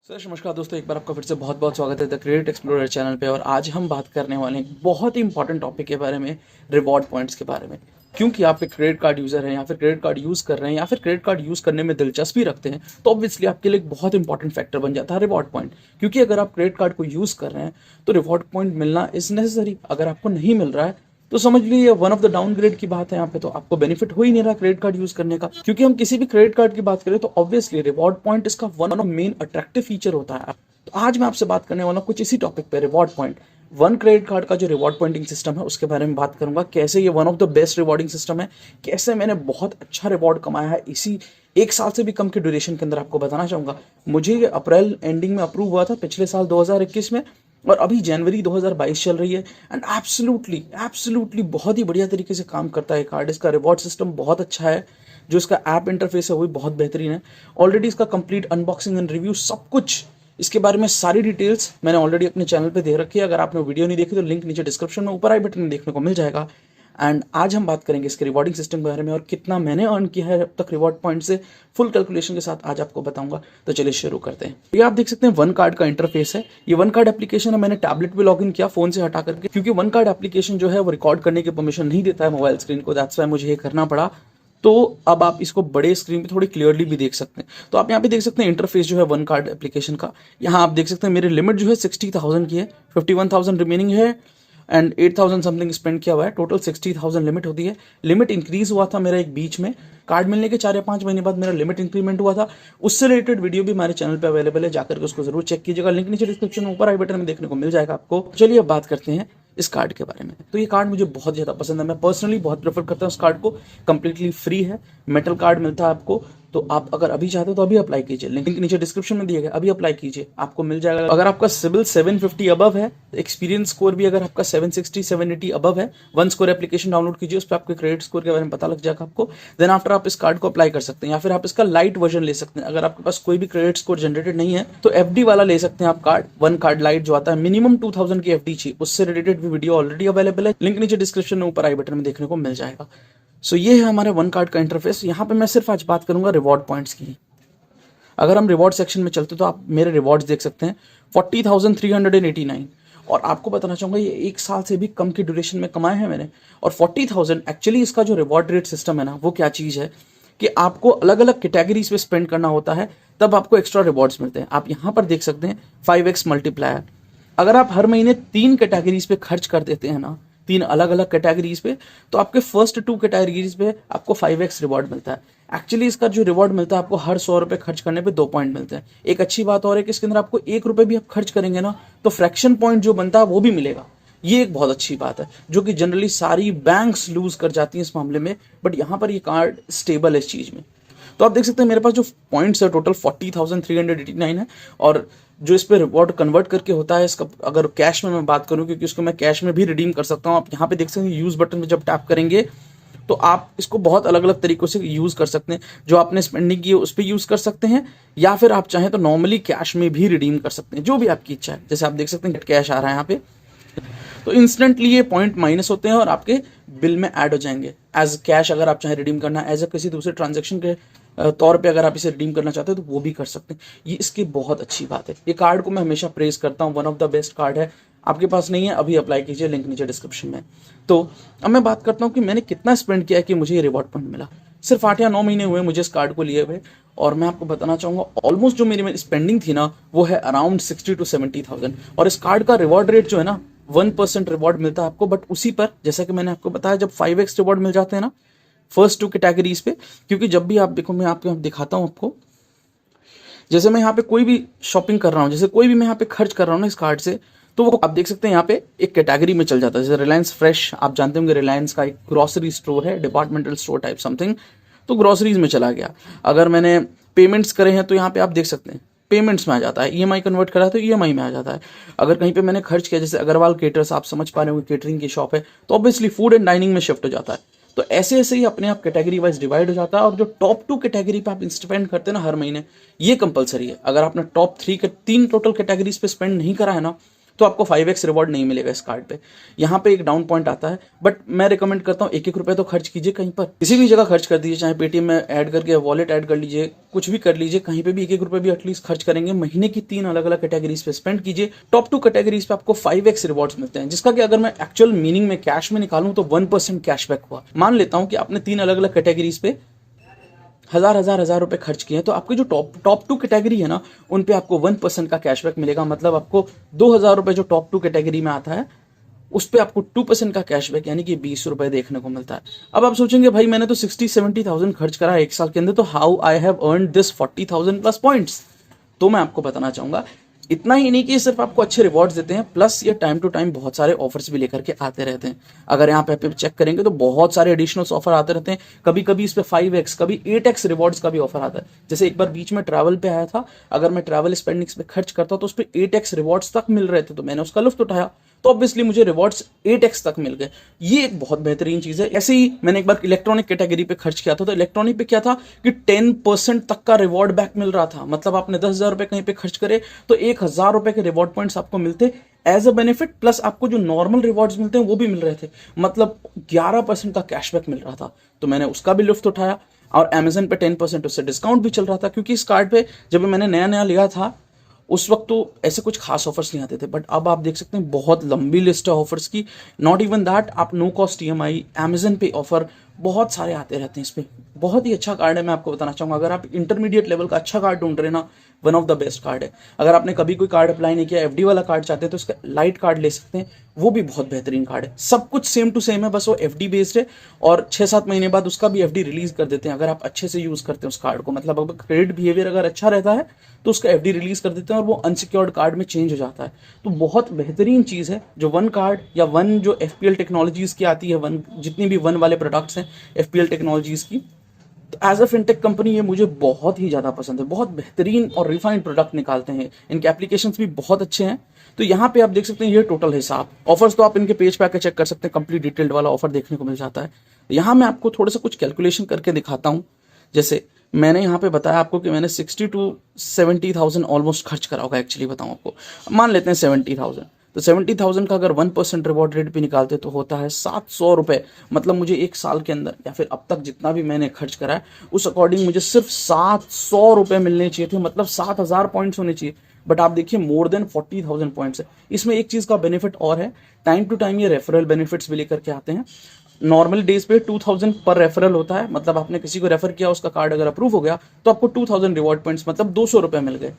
Sir नमस्कार दोस्तों, एक बार आपका फिर से बहुत बहुत स्वागत है द क्रेडिट एक्सप्लोरर चैनल पे। और आज हम बात करने वाले हैं एक बहुत ही इंपॉर्टेंट टॉपिक के बारे में, रिवॉर्ड पॉइंट्स के बारे में। क्योंकि आप एक क्रेडिट कार्ड यूज़र हैं या फिर क्रेडिट कार्ड यूज़ कर रहे हैं या फिर क्रेडिट कार्ड यूज़ करने में दिलचस्पी रखते हैं, तो ऑब्वियसली आपके लिए एक बहुत इंपॉर्टेंट फैक्टर बन जाता है रिवॉर्ड पॉइंट। क्योंकि अगर आप क्रेडिट कार्ड को यूज़ कर रहे हैं तो रिवॉर्ड पॉइंट मिलना इज़ नेसेसरी। अगर आपको नहीं मिल रहा है तो समझ लीजिए वन ऑफ द डाउनग्रेड की बात है यहाँ पे, तो आपको बेनिफिट हो ही नहीं रहा क्रेडिट कार्ड यूज करने का। क्योंकि हम किसी भी क्रेडिट कार्ड की बात करें तो ऑब्वियसली रिवॉर्ड पॉइंट इसका one of main attractive feature होता है। तो आज मैं आपसे बात करने वाला हूँ कुछ इसी टॉपिक पे, reward point. One credit card का जो रिवॉर्ड पॉइंटिंग सिस्टम है उसके बारे में बात करूंगा, कैसे ये one of the best rewarding system है, कैसे मैंने बहुत अच्छा रिवॉर्ड कमाया है इसी एक साल से भी कम के ड्यूरेशन के अंदर। आपको बताना चाहूंगा, मुझे ये अप्रैल एंडिंग में अप्रूव हुआ था पिछले साल 2021 में, और अभी जनवरी 2022 चल रही है। एंड एब्सोल्युटली एब्सोल्युटली बहुत ही बढ़िया तरीके से काम करता है कार्ड। इसका रिवॉर्ड सिस्टम बहुत अच्छा है, जो इसका ऐप इंटरफेस है वो भी बहुत बेहतरीन है। ऑलरेडी इसका कंप्लीट अनबॉक्सिंग एंड रिव्यू सब कुछ, इसके बारे में सारी डिटेल्स मैंने ऑलरेडी अपने चैनल पे दे रखी है। अगर आपने वीडियो नहीं देखी तो लिंक नीचे डिस्क्रिप्शन में ऊपर आई बटन में देखने को मिल जाएगा। एंड आज हम बात करेंगे इसके रिवॉर्डिंग सिस्टम के बारे में और कितना मैंने अर्न किया है अब तक रिवॉर्ड पॉइंट से, फुल कैलकुलेशन के साथ आज आपको बताऊंगा। तो चलिए शुरू करते हैं। ये आप देख सकते हैं वन कार्ड का इंटरफेस है। ये वन कार्ड एप्लीकेशन है, मैंने टैबलेट पे लॉगिन किया फोन से हटा करके, क्योंकि वन कार्ड एप्लीकेशन जो है वो रिकॉर्ड करने की परमिशन नहीं देता है मोबाइल स्क्रीन को, दैट्स व्हाई मुझे ये करना पड़ा। तो अब आप इसको बड़े स्क्रीन पे थोड़ी क्लियरली भी देख सकते हैं। तो आप यहाँ पे देख सकते हैं इंटरफेस जो है वन कार्ड एप्लीकेशन का। यहाँ आप देख सकते हैं मेरी लिमिट जो है 60,000 की है, 51,000 रिमेनिंग है एंड 8,000 समथिंग स्पेंड किया हुआ है। टोटल 60,000 लिमिट होती है। लिमिट इंक्रीज हुआ था मेरा एक बीच में, कार्ड मिलने के 4 या 5 महीने बाद मेरा लिमिट इंक्रीमेंट हुआ था। उससे रिलेटेड वीडियो भी हमारे चैनल पे अवेलेबल है, जाकर के उसको जरूर चेक कीजिएगा। लिंक नीचे डिस्क्रिप्शन में ऊपर आई बटन में देखने को मिल जाएगा आपको। चलिए अब बात करते हैं इस कार्ड के बारे में। तो ये कार्ड मुझे बहुत ज़्यादा पसंद है, मैं पर्सनली बहुत प्रेफर करता हूँ इस कार्ड को। कंप्लीटली फ्री है, मेटल कार्ड मिलता है आपको। तो आप अगर अभी चाहते हो तो अभी अप्लाई कीजिए, लिंक नीचे डिस्क्रिप्शन में दिया गया, अभी अप्लाई कीजिए, आपको मिल जाएगा। अगर आपका सिविल 750 अबव है, एक्सपीरियंस स्कोर भी अगर आपका 760 780 अबव है, वन स्कोर एप्लीकेशन डाउनलोड कीजिए, उस पर आपके क्रेडिट स्कोर के बारे में पता लग जाएगा आपको। देन आफ्टर आप इस कार्ड को अप्लाई कर सकते हैं, या फिर आप इसका लाइट वर्जन ले सकते हैं। अगर आपके पास कोई भी क्रेडिट स्कोर जनरेटेड नहीं है तो एफडी वाला ले सकते हैं आप कार्ड, वन कार्ड लाइट जो आता है, मिनिमम 2000 की एफडी चाहिए। उससे रिलेटेड भी वीडियो ऑलरेडी अवेलेबल है, लिंक नीचे डिस्क्रिप्शन में ऊपर आई बटन में देखने को मिल जाएगा। सो ये है हमारे वन कार्ड का इंटरफेस। यहाँ पे मैं सिर्फ आज बात करूंगा रिवॉर्ड पॉइंट्स की। अगर हम रिवॉर्ड सेक्शन में चलते तो आप मेरे रिवॉर्ड्स देख सकते हैं 40,389। और आपको बताना चाहूंगा ये एक साल से भी कम की ड्यूरेशन में कमाए हैं मैंने। और 40,000 एक्चुअली इसका जो रिवॉर्ड रेट सिस्टम है ना, वो क्या चीज़ है कि आपको अलग अलग कैटेगरीज पे स्पेंड करना होता है, तब आपको एक्स्ट्रा रिवॉर्ड्स मिलते हैं। आप यहाँ पर देख सकते हैं 5x मल्टीप्लायर। अगर आप हर महीने 3 कैटेगरीज पे खर्च कर देते हैं ना, 3 अलग अलग कैटेगरीज पे, तो आपके फर्स्ट 2 कैटेगरीज पे आपको 5x रिवॉर्ड मिलता है। एक्चुअली इसका जो रिवॉर्ड मिलता है आपको हर 100 रुपये खर्च करने पे 2 पॉइंट मिलते हैं। एक अच्छी बात और है कि इसके अंदर आपको 1 रुपये भी आप खर्च करेंगे ना तो फ्रैक्शन पॉइंट जो बनता है वो भी मिलेगा। ये एक बहुत अच्छी बात है, जो कि जनरली सारी बैंक्स लूज कर जाती हैं इस मामले में, बट यहाँ पर ये कार्ड स्टेबल है इस चीज़ में। तो आप देख सकते हैं मेरे पास जो पॉइंट्स है टोटल 40,389 है। और जो इस पे रिवॉर्ड कन्वर्ट करके होता है, इसका अगर कैश में मैं बात करूं, क्योंकि उसको मैं कैश में भी रिडीम कर सकता हूं। आप यहाँ पे देख सकते हैं यूज बटन पे जब टैप करेंगे तो आप इसको बहुत अलग अलग तरीकों से यूज कर सकते हैं। जो आपने स्पेंडिंग की है उस पर यूज कर सकते हैं, या फिर आप चाहें तो नॉर्मली कैश में भी रिडीम कर सकते हैं, जो भी आपकी इच्छा है। जैसे आप देख सकते हैं कैश आ रहा है यहाँ पे, तो इंस्टेंटली ये पॉइंट माइनस होते हैं और आपके बिल में ऐड हो जाएंगे एज कैश। अगर आप चाहे रिडीम करना एज ए किसी दूसरे ट्रांजेक्शन के तौर पे अगर आप इसे रिडीम करना चाहते हो तो वो भी कर सकते हैं। ये इसकी बहुत अच्छी बात है। ये कार्ड को मैं हमेशा प्रेज करता हूँ, one of the best card है। आपके पास नहीं है अभी अप्लाई कीजिए, लिंक नीचे डिस्क्रिप्शन में। तो अब मैं बात करता हूँ कि मैंने कितना स्पेंड किया कि मुझे ये रिवॉर्ड पॉइंट मिला। सिर्फ 8 या 9 महीने हुए मुझे इस कार्ड को लिए हुए, और मैं आपको बताना चाहूंगा ऑलमोस्ट जो मेरी स्पेंडिंग थी ना वो है अराउंड 60 to 70,000। और इस कार्ड का रिवॉर्ड रेट जो है ना 1% रिवॉर्ड मिलता है आपको। बट उसी पर जैसा कि मैंने आपको बताया, जब 5x रिवॉर्ड मिल जाते हैं ना फर्स्ट 2 कैटेगरीज पे, क्योंकि जब भी आप देखो, मैं आपको दिखाता हूँ आपको, जैसे मैं यहाँ पे कोई भी शॉपिंग कर रहा हूँ, जैसे कोई भी मैं यहाँ पे खर्च कर रहा हूँ ना इस कार्ड से, तो वो आप देख सकते हैं यहाँ पे एक कैटेगरी में चल जाता है। जैसे रिलायंस फ्रेश, आप जानते होंगे रिलायंस का एक ग्रोसरी स्टोर है, डिपार्टमेंटल स्टोर टाइप समथिंग, तो ग्रोसरीज में चला गया। अगर मैंने पेमेंट्स करे हैं तो यहाँ पे आप देख सकते हैं पेमेंट्स में आ जाता है, ईएमआई कन्वर्ट करा तो ईएमआई में आ जाता है। अगर कहीं पे मैंने खर्च किया, जैसे अग्रवाल केटर्स, आप समझ पा रहे होंगे केटरिंग की शॉप है, तो ऑब्वियसली फूड एंड डाइनिंग में शिफ्ट हो जाता है। तो ऐसे ऐसे ही अपने आप कैटेगरी वाइज डिवाइड हो जाता है। और जो टॉप 2 कैटेगरी पे आप स्पेंड करते हैं ना हर महीने, ये कंपलसरी है। अगर आपने टॉप 3 के 3 टोटल कैटेगरीज पे स्पेंड नहीं करा है ना, तो आपको 5x रिवॉर्ड नहीं मिलेगा इस कार्ड पे। यहाँ पे एक डाउन पॉइंट आता है, बट मैं रिकमेंड करता हूँ 1-1 रुपये तो खर्च कीजिए, कहीं पर किसी भी जगह खर्च कर दीजिए, चाहे पेटीएम में ऐड करके वॉलेट ऐड कर लीजिए, कुछ भी कर लीजिए, कहीं पे भी 1-1 रुपये भी एटलीस्ट खर्च करेंगे। महीने की 3 अलग अलग कैटेगरीज पे स्पेंड कीजिए। टॉप 2 कैटेगरीज पे आपको 5x रिवॉर्ड्स मिलते हैं, जिसका कि अगर मैं एक्चुअल मीनिंग में कैश में निकालूं तो 1% कैशबैक हुआ। मान लेता हूं कि आपने 3 अलग अलग कैटेगरीज पे हजार रुपए खर्च किए हैं, तो आपकी जो टॉप 2 कैटेगरी है ना, उन पे आपको 1% का कैशबैक मिलेगा। मतलब आपको 2,000 रुपए जो टॉप 2 कैटेगरी में आता है, उस पे आपको 2% का कैशबैक यानी कि 20 रुपए देखने को मिलता है। अब आप सोचेंगे भाई मैंने तो 60-70,000 खर्च करा एक साल के अंदर, तो how I have earn this 40,000 plus points. तो मैं आपको बताना चाहूंगा, इतना ही नहीं कि सिर्फ आपको अच्छे रिवॉर्ड्स देते हैं, प्लस ये टाइम टू टाइम बहुत सारे ऑफर्स भी लेकर के आते रहते हैं। अगर यहाँ पे आप चेक करेंगे तो बहुत सारे एडिशनल ऑफर आते रहते हैं। कभी कभी इस पे 5x, कभी 8x रिवॉर्ड्स का भी ऑफर आता है। जैसे एक बार बीच में ट्रैवल पे आया था, अगर मैं ट्रैवल स्पेंडिंग्स पे खर्च करता तो उस पर 8x रिवॉर्ड्स तक मिल रहे थे, तो मैंने उसका लुफ्त उठाया, तो ऑब्वियसली मुझे रिवॉर्ड्स 8x तक मिल गए। ये एक बहुत बेहतरीन चीज है। ऐसे ही मैंने एक बार इलेक्ट्रॉनिक कैटेगरी पे खर्च किया था, तो इलेक्ट्रॉनिक पे क्या था कि 10% तक का रिवॉर्ड बैक मिल रहा था। मतलब आपने 10,000 रुपए कहीं पे खर्च करे तो 1,000 रुपए के रिवॉर्ड पॉइंट्स आपको मिलते एज अ बेनिफिट, प्लस आपको जो नॉर्मल रिवॉर्ड्स मिलते हैं वो भी मिल रहे थे। मतलब 11% का कैशबैक मिल रहा था, तो मैंने उसका भी लुफ्त उठाया। और Amazon पे 10% उससे डिस्काउंट भी चल रहा था, क्योंकि इस कार्ड पे जब मैंने नया नया लिया था उस वक्त तो ऐसे कुछ खास ऑफर्स नहीं आते थे, बट अब आप देख सकते हैं बहुत लंबी लिस्ट है ऑफर्स की। नॉट इवन दैट, आप नो कॉस्ट EMI, Amazon पे ऑफर बहुत सारे आते रहते हैं इस पे। बहुत ही अच्छा कार्ड है, मैं आपको बताना चाहूंगा। अगर आप इंटरमीडिएट लेवल का अच्छा कार्ड ढूंढ रहे हैं ना, one of the best card है। अगर आपने कभी कोई कार्ड अप्लाई नहीं किया, FD वाला कार्ड चाहते हैं तो उसका लाइट कार्ड ले सकते हैं, वो भी बहुत बेहतरीन कार्ड है। सब कुछ सेम टू सेम है, बस वो FD बेस्ड है, और 6-7 महीने बाद उसका भी FD रिलीज कर देते हैं अगर आप अच्छे से यूज करते हैं उस कार्ड को। मतलब अगर क्रेडिट बिहेवियर अगर अच्छा रहता है तो उसका FD रिलीज कर देते हैं और वो अनसिक्योर्ड कार्ड में चेंज हो जाता है। तो बहुत बेहतरीन चीज है जो वन कार्ड या वन जो FPL टेक्नोलॉजीज की आती है, वन जितनी भी वन वाले प्रोडक्ट्स हैं FPL टेक्नोलॉजीज की, तो एज अ फिनटेक कंपनी ये मुझे बहुत ही ज़्यादा पसंद है। बहुत बेहतरीन और रिफाइंड प्रोडक्ट निकालते हैं, इनके एप्लीकेशंस भी बहुत अच्छे हैं। तो यहाँ पे आप देख सकते हैं ये टोटल हिसाब ऑफर्स, तो आप इनके पेज पे आकर चेक कर सकते हैं, कंप्लीट डिटेल्ड वाला ऑफर देखने को मिल जाता है। यहाँ मैं आपको थोड़ा सा कुछ कैलकुलेशन करके दिखाता हूँ। जैसे मैंने यहाँ पे बताया आपको कि मैंने 60-70,000 ऑलमोस्ट खर्च करा होगा। एक्चुअली बताऊँ आपको, मान लेते हैं 70,000, तो 70,000 का अगर 1% रिवॉर्ड रेट भी निकालते तो होता है 700 रुपए। मतलब मुझे एक साल के अंदर या फिर अब तक जितना भी मैंने खर्च करा है उस अकॉर्डिंग मुझे सिर्फ 700 रुपए मिलने चाहिए थे। मतलब 7,000 पॉइंट्स होने चाहिए, बट आप देखिए मोर देन 40,000 पॉइंट्स है। इसमें एक चीज का बेनिफिट और है, टाइम टू टाइम ये रेफरल बेनिफिट्स भी लेकर के आते हैं। नॉर्मल डेज पे 2,000 पर रेफरल होता है। मतलब आपने किसी को रेफर किया, उसका कार्ड अगर अप्रूव हो गया तो आपको 2,000 रिवॉर्ड पॉइंट्स, मतलब 200 रुपए मिल गए।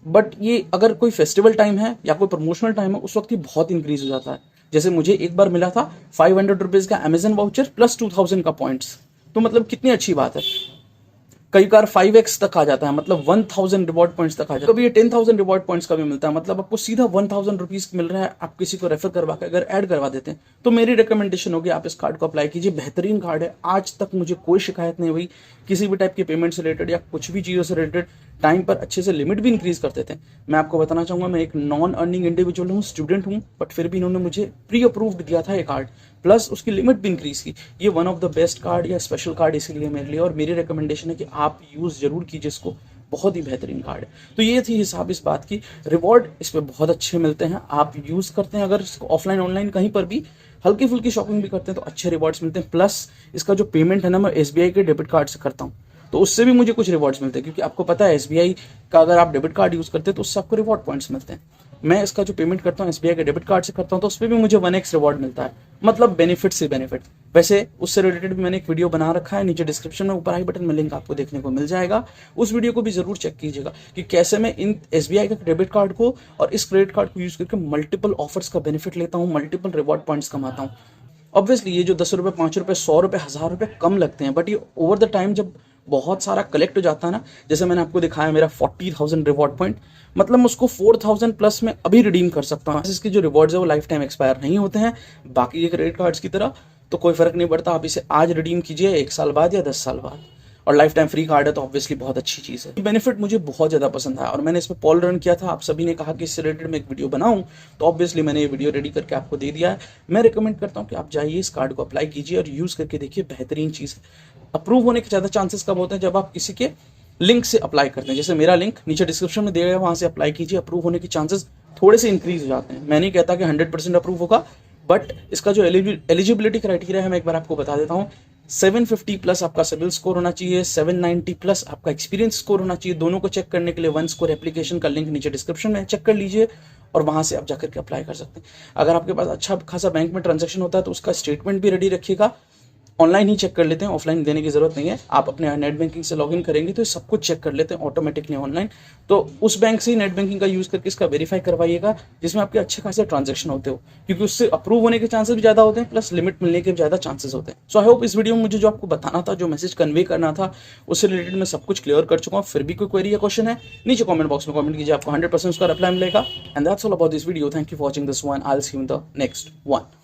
बट ये अगर कोई फेस्टिवल टाइम है या कोई प्रमोशनल टाइम है, उस वक्त ये बहुत इंक्रीज हो जाता है। जैसे मुझे एक बार मिला था 500 रुपीज का Amazon वाउचर प्लस 2,000 का पॉइंट्स, तो मतलब कितनी अच्छी बात है। कई बार 5x तक आ जाता है, मतलब 1,000 रिवॉर्ड पॉइंट्स तक आ जाता है। कभी ये 10,000 रिवॉर्ड पॉइंट्स का भी मिलता है, मतलब आपको सीधा 1,000 रुपीज मिल रहा है। आप किसी को रेफर करवा के अगर ऐड करवा देते हैं तो मेरी रिकमेंडेशन होगी आप इस कार्ड को अप्लाई कीजिए। बेहतरीन कार्ड है, आज तक मुझे कोई शिकायत नहीं हुई किसी भी टाइप के पेमेंट से रिलेटेड या कुछ भी चीज़ों से रिलेटेड। टाइम पर अच्छे से लिमिट भी इंक्रीज कर देते हैं। मैं आपको बताना चाहूंगा, मैं एक नॉन अर्निंग इंडिविजुअल हूँ, स्टूडेंट हूँ, बट फिर भी इन्होंने मुझे प्री अप्रूव्ड दिया था ये कार्ड, प्लस उसकी लिमिट भी इंक्रीज की। ये one of the best card या स्पेशल कार्ड इसीलिए मेरे लिए, और मेरी रिकमेंडेशन है कि आप यूज जरूर कीजिए इसको। बहुत ही बेहतरीन कार्ड है। तो ये थी हिसाब इस बात की। रिवॉर्ड इस पे बहुत अच्छे मिलते हैं, आप यूज करते हैं अगर इसको ऑफलाइन ऑनलाइन कहीं पर भी हल्की फुल्की शॉपिंग भी करते हैं तो अच्छे रिवॉर्ड्स मिलते हैं। प्लस इसका जो पेमेंट है ना, मैं SBI के डेबिट कार्ड से करता हूँ, तो उससे भी मुझे कुछ रिवॉर्ड्स मिलते हैं, क्योंकि आपको पता है SBI का अगर आप डेबिट कार्ड यूज करते हैं तो उससे आपको रिवॉर्ड पॉइंट्स मिलते हैं। मैं इसका जो पेमेंट करता हूँ SBI के डेबिट कार्ड से करता हूँ, तो उस पर भी मुझे 1x रिवॉर्ड मिलता है। मतलब बेनिफिट से बेनिफिट। वैसे उससे रिलेटेड भी मैंने एक वीडियो बना रखा है, नीचे डिस्क्रिप्शन में ऊपर आई बटन में लिंक आपको देखने को मिल जाएगा। उस वीडियो को भी जरूर चेक कीजिएगा कि कैसे मैं इन SBI के डेबिट कार्ड को और इस क्रेडिट कार्ड को यूज करके मल्टीपल ऑफर्स का बेनिफिट लेता हूँ, मल्टीपल रिवॉर्ड पॉइंट्स कमाता हूँ। ऑब्वियसली ये जो 10 रुपये, 5 रुपये, 100 रुपये, 1,000 रुपये कम लगते हैं, बट ये ओवर द टाइम जब बहुत सारा कलेक्ट हो जाता है ना, जैसे मैंने आपको दिखाया मेरा 40,000 रिवॉर्ड पॉइंट, मतलब मैं उसको 4,000 प्लस में अभी रिडीम कर सकता हूँ। इसके जो रिवॉर्ड्स है वो लाइफ टाइम एक्सपायर नहीं होते हैं बाकी के क्रेडिट कार्ड्स की तरह, तो कोई फर्क नहीं पड़ता। आप इसे आज रिडीम कीजिए 1 साल बाद या 10 साल बाद, और लाइफ टाइम फ्री कार्ड है तो ऑब्वियसली बहुत अच्छी चीज़ है। बेनिफिट मुझे बहुत ज़्यादा पसंद आया और मैंने इस पर पॉल रन किया था। आप सभी ने कहा कि इससे रिलेटेड मैं एक वीडियो बनाऊं, तो ऑब्वियसली मैंने ये वीडियो रेडी करके आपको दे दिया है। मैं रिकमेंड करता हूँ कि आप जाइए इस कार्ड को अप्लाई कीजिए और यूज़ करके देखिए, बेहतरीन चीज़ है। अप्रूव होने के ज़्यादा चांसेस कब होते हैं, जब आप किसी के लिंक से अप्लाई करते हैं। जैसे मेरा लिंक नीचे डिस्क्रिप्शन में दिया गया, वहाँ से अप्लाई कीजिए, अप्रूव होने के चांसेस थोड़े से इंक्रीज हो जाते हैं। मैं नहीं कहता कि 100% अप्रूव होगा, बट इसका जो एलिजिबिलिटी क्राइटेरिया है मैं एक बार आपको बता देता हूँ। 750 प्लस आपका सिविल स्कोर होना चाहिए, 790 प्लस आपका एक्सपीरियंस स्कोर होना चाहिए। दोनों को चेक करने के लिए वन स्कोर एप्लीकेशन का लिंक नीचे डिस्क्रिप्शन में चेक कर लीजिए और वहां से आप जाकर के अप्लाई कर सकते हैं। अगर आपके पास अच्छा खासा बैंक में ट्रांजेक्शन होता है तो उसका स्टेटमेंट भी रेडी रखिएगा। ऑनलाइन ही चेक कर लेते हैं, ऑफलाइन देने की जरूरत नहीं है। आप अपने नेट बैंकिंग से लॉगिन करेंगे तो सब कुछ चेक कर लेते हैं ऑटोमेटिकली ऑनलाइन। तो उस बैंक से ही नेट बैंकिंग का यूज करके इसका वेरीफाई करवाइएगा जिसमें आपके अच्छे खासे ट्रांजेक्शन होते हो, क्योंकि उससे अप्रूव होने के चांसेस भी ज्यादा होते हैं, प्लस लिमिट मिलने के भी ज्यादा चांसेस होते हैं। सो आई होप इस वीडियो में मुझे जो आपको बताना था, जो मैसेज कन्वे करना था, उससे रिलेटेड मैं सब कुछ क्लियर कर चुका हूँ। फिर भी कोई क्वेरी या क्वेश्चन है नीचे कमेंट बॉक्स में कमेंट कीजिए, आपको 100% उसका रिप्लाई मिलेगा। And that's all about this video. Thank you for watching this one. I will see you in the next one.